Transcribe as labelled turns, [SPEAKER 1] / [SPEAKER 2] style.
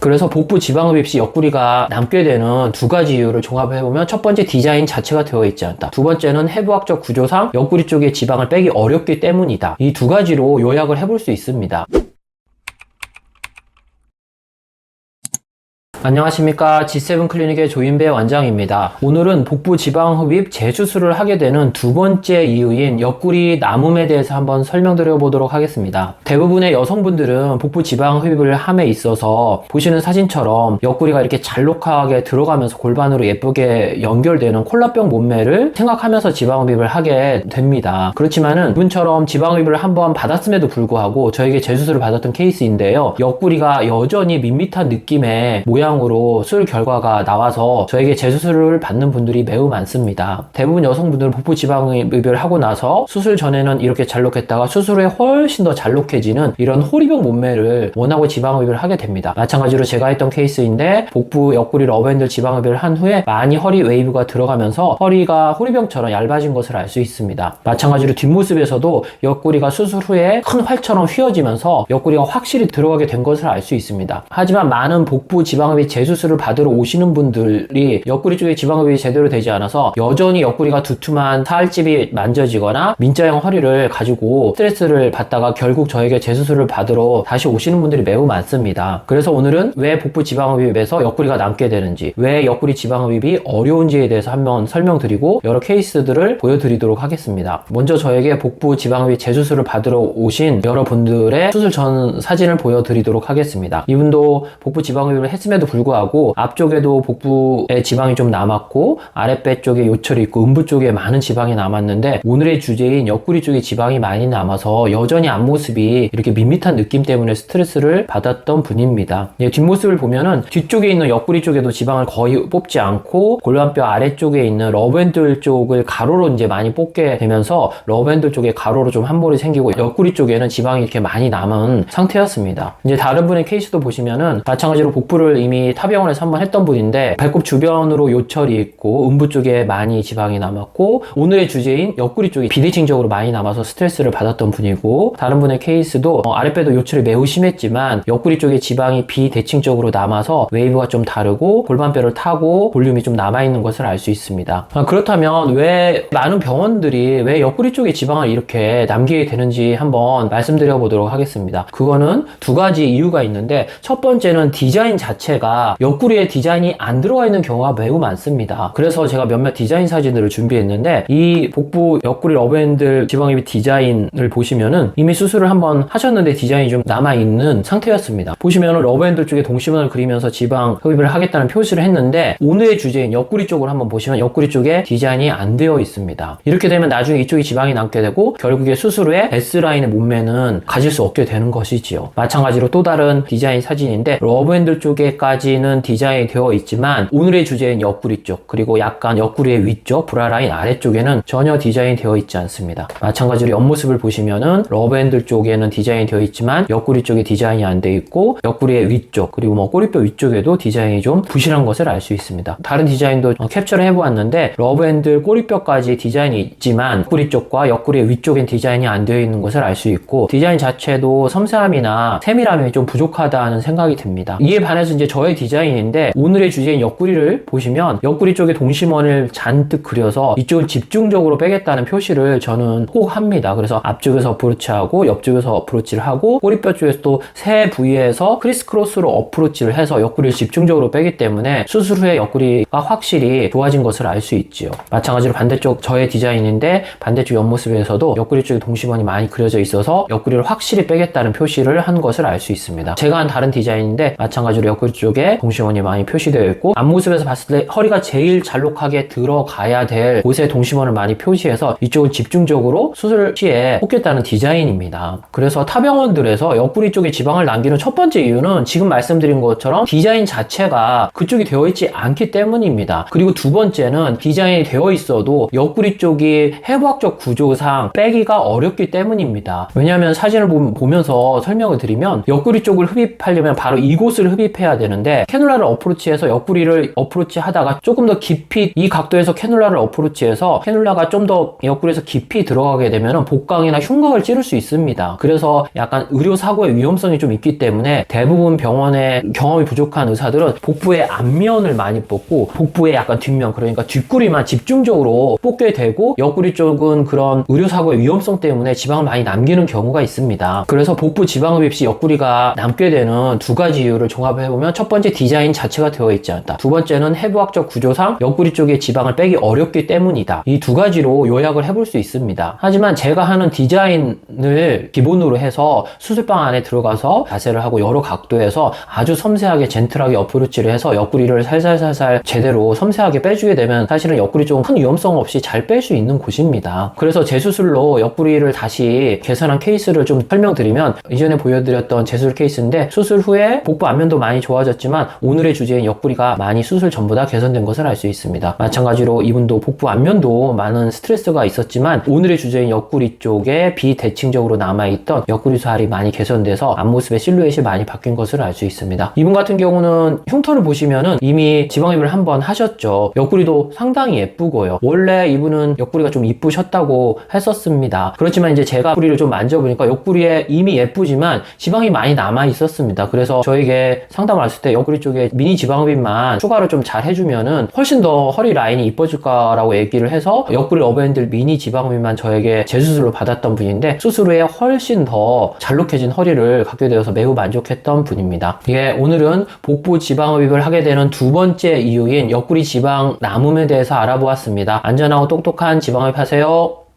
[SPEAKER 1] 그래서 복부 지방흡입 시 옆구리가 남게 되는 두 가지 이유를 종합해보면, 첫 번째, 디자인 자체가 되어 있지 않다. 두 번째는 해부학적 구조상 옆구리 쪽에 지방을 빼기 어렵기 때문이다. 이 두 가지로 요약을 해볼 수 있습니다. 안녕하십니까. G7 클리닉의 조인배 원장입니다. 오늘은 복부 지방 흡입 재수술을 하게 되는 두 번째 이유인 옆구리 남음에 대해서 한번 설명드려 보도록 하겠습니다. 대부분의 여성분들은 복부 지방 흡입을 함에 있어서 보시는 사진처럼 옆구리가 이렇게 잘록하게 들어가면서 골반으로 예쁘게 연결되는 콜라병 몸매를 생각하면서 지방 흡입을 하게 됩니다. 그렇지만은 이분처럼 지방 흡입을 한번 받았음에도 불구하고 저에게 재수술을 받았던 케이스인데요. 옆구리가 여전히 밋밋한 느낌의 모양으로 수술 결과가 나와서 저에게 재수술을 받는 분들이 매우 많습니다. 대부분 여성분들은 복부 지방흡입을 하고 나서 수술 전에는 이렇게 잘록했다가 수술 후에 훨씬 더 잘록해지는 이런 호리병 몸매를 원하고 지방흡입을 하게 됩니다. 마찬가지로 제가 했던 케이스인데, 복부 옆구리 러브핸들 지방흡입을 한 후에 많이 허리 웨이브가 들어가면서 허리가 호리병처럼 얇아진 것을 알 수 있습니다. 마찬가지로 뒷모습에서도 옆구리가 수술 후에 큰 활처럼 휘어지면서 옆구리가 확실히 들어가게 된 것을 알 수 있습니다. 하지만 많은 복부 지방흡입 재수술을 받으러 오시는 분들이 옆구리 쪽에 지방흡입이 제대로 되지 않아서 여전히 옆구리가 두툼한 살집이 만져지거나 민자형 허리를 가지고 스트레스를 받다가 결국 저에게 재수술을 받으러 다시 오시는 분들이 매우 많습니다. 그래서 오늘은 왜 복부 지방흡입에서 옆구리가 남게 되는지, 왜 옆구리 지방흡입이 어려운지에 대해서 한번 설명드리고 여러 케이스들을 보여드리도록 하겠습니다. 먼저 저에게 복부 지방흡입 재수술을 받으러 오신 여러분들의 수술 전 사진을 보여드리도록 하겠습니다. 이분도 복부 지방흡입을 했음에도 불구하고 앞쪽에도 복부에 지방이 좀 남았고 아랫배 쪽에 요철이 있고 음부 쪽에 많은 지방이 남았는데, 오늘의 주제인 옆구리 쪽에 지방이 많이 남아서 여전히 앞모습이 이렇게 밋밋한 느낌 때문에 스트레스를 받았던 분입니다. 뒷모습을 보면은 뒤쪽에 있는 옆구리 쪽에도 지방을 거의 뽑지 않고 골반뼈 아래쪽에 있는 러브핸들 쪽을 가로로 이제 많이 뽑게 되면서 러브핸들 쪽에 가로로 좀 함몰이 생기고 옆구리 쪽에는 지방이 이렇게 많이 남은 상태였습니다. 이제 다른 분의 케이스도 보시면은 마찬가지로 복부를 이미 타병원에서 한번 했던 분인데, 배꼽 주변으로 요철이 있고 음부 쪽에 많이 지방이 남았고 오늘의 주제인 옆구리 쪽이 비대칭적으로 많이 남아서 스트레스를 받았던 분이고, 다른 분의 케이스도 아랫배도 요철이 매우 심했지만 옆구리 쪽에 지방이 비대칭적으로 남아서 웨이브가 좀 다르고 골반뼈를 타고 볼륨이 좀 남아있는 것을 알 수 있습니다. 그렇다면 왜 많은 병원들이 왜 옆구리 쪽에 지방을 이렇게 남기게 되는지 한번 말씀드려 보도록 하겠습니다. 그거는 두 가지 이유가 있는데, 첫 번째는 디자인 자체가 옆구리에 디자인이 안 들어가 있는 경우가 매우 많습니다. 그래서 제가 몇몇 디자인 사진들을 준비했는데, 이 복부 옆구리 러브핸들 지방흡입 디자인을 보시면은 이미 수술을 한번 하셨는데 디자인이 좀 남아있는 상태였습니다. 보시면은 러브핸들 쪽에 동심원을 그리면서 지방 흡입을 하겠다는 표시를 했는데, 오늘의 주제인 옆구리 쪽을 한번 보시면 옆구리 쪽에 디자인이 안 되어 있습니다. 이렇게 되면 나중에 이쪽에 지방이 남게 되고 결국에 수술 후에 S라인의 몸매는 가질 수 없게 되는 것이지요. 마찬가지로 또 다른 디자인 사진인데, 러브핸들 쪽에까지는 디자인이 되어 있지만 오늘의 주제인 옆구리 쪽, 그리고 약간 옆구리의 위쪽 브라라인 아래쪽에는 전혀 디자인이 되어 있지 않습니다. 마찬가지로 옆모습을 보시면은 러브핸들 쪽에는 디자인이 되어 있지만 옆구리 쪽에 디자인이 안 되어 있고, 옆구리의 위쪽 그리고 꼬리뼈 위쪽에도 디자인이 좀 부실한 것을 알 수 있습니다. 다른 디자인도 캡처를 해보았는데, 러브핸들 꼬리뼈까지 디자인이 있지만 옆구리 쪽과 옆구리의 위쪽엔 디자인이 안 되어 있는 것을 알 수 있고, 디자인 자체도 섬세함이나 세밀함이 좀 부족하다는 생각이 듭니다. 이에 반해서 이제 저의 디자인인데, 오늘의 주제인 옆구리를 보시면 옆구리 쪽에 동심원을 잔뜩 그려서 이쪽을 집중적으로 빼겠다는 표시를 저는 꼭 합니다. 그래서 앞쪽에서 어프로치하고 옆쪽에서 어프로치를 하고 꼬리뼈 쪽에서 또 세 부위에서 크리스크로스로 어프로치를 해서 옆구리를 집중적으로 빼기 때문에 수술 후에 옆구리가 확실히 좋아진 것을 알 수 있지요. 마찬가지로 반대쪽 저의 디자인인데, 반대쪽 옆모습에서도 옆구리 쪽에 동심원이 많이 그려져 있어서 옆구리를 확실히 빼겠다는 표시를 한 것을 알 수 있습니다. 제가 한 다른 디자인인데 마찬가지로 옆구리 쪽에 동심원이 많이 표시되어 있고, 앞모습에서 봤을 때 허리가 제일 잘록하게 들어가야 될 곳에 동심원을 많이 표시해서 이쪽을 집중적으로 수술 시에 뽑겠다는 디자인입니다. 그래서 타병원들에서 옆구리 쪽에 지방을 남기는 첫 번째 이유는 지금 말씀드린 것처럼 디자인 자체가 그쪽이 되어 있지 않기 때문입니다. 그리고 두 번째는 디자인이 되어 있어도 옆구리 쪽이 해부학적 구조상 빼기가 어렵기 때문입니다. 왜냐하면 사진을 보면서 설명을 드리면 옆구리 쪽을 흡입하려면 바로 이곳을 흡입해야 되는데, 있는데, 캐놀라를 어프로치해서 옆구리를 어프로치 하다가 조금 더 깊이 이 각도에서 캐놀라를 어프로치해서 캐놀라가 좀 더 옆구리에서 깊이 들어가게 되면 복강이나 흉곽을 찌를 수 있습니다. 그래서 약간 의료사고의 위험성이 좀 있기 때문에 대부분 병원에 경험이 부족한 의사들은 복부의 앞면을 많이 뽑고 복부의 약간 뒷면, 그러니까 뒷구리만 집중적으로 뽑게 되고 옆구리 쪽은 그런 의료사고의 위험성 때문에 지방을 많이 남기는 경우가 있습니다. 그래서 복부 지방흡입 시 옆구리가 남게 되는 두 가지 이유를 종합해보면, 첫 번째, 디자인 자체가 되어 있지 않다. 두 번째는 해부학적 구조상 옆구리 쪽에 지방을 빼기 어렵기 때문이다. 이 두 가지로 요약을 해볼 수 있습니다. 하지만 제가 하는 디자인을 기본으로 해서 수술방 안에 들어가서 자세를 하고 여러 각도에서 아주 섬세하게 젠틀하게 어프로치를 해서 옆구리를 살살살살 제대로 섬세하게 빼주게 되면 사실은 옆구리 쪽은 큰 위험성 없이 잘 뺄 수 있는 곳입니다. 그래서 재수술로 옆구리를 다시 개선한 케이스를 좀 설명드리면, 이전에 보여드렸던 재수술 케이스인데 수술 후에 복부 안면도 많이 좋아졌지만 오늘의 주제인 옆구리가 많이 수술 전보다 개선된 것을 알 수 있습니다. 마찬가지로 이분도 복부 안면도 많은 스트레스가 있었지만 오늘의 주제인 옆구리 쪽에 비대칭적으로 남아있던 옆구리 살이 많이 개선돼서 앞모습의 실루엣이 많이 바뀐 것을 알 수 있습니다. 이분 같은 경우는 흉터를 보시면은 이미 지방흡입을 한번 하셨죠. 옆구리도 상당히 예쁘고요. 원래 이분은 옆구리가 좀 이쁘셨다고 했었습니다. 그렇지만 이제 제가 옆구리를 좀 만져보니까 옆구리에 이미 예쁘지만 지방이 많이 남아 있었습니다. 그래서 저에게 상담을 왔을 때 옆구리 쪽에 미니 지방흡입만 추가로 좀 잘 해주면은 훨씬 더 허리 라인이 이뻐질 거라고 얘기를 해서 옆구리 러브핸들 미니 지방흡입만 저에게 재수술로 받았던 분인데, 수술 후에 훨씬 더 잘록해진 허리를 갖게 되어서 매우 만족했던 분입니다. 예, 오늘은 복부 지방흡입을 하게 되는 두 번째 이유인 옆구리 지방 남음에 대해서 알아보았습니다. 안전하고 똑똑한 지방흡입 하세요.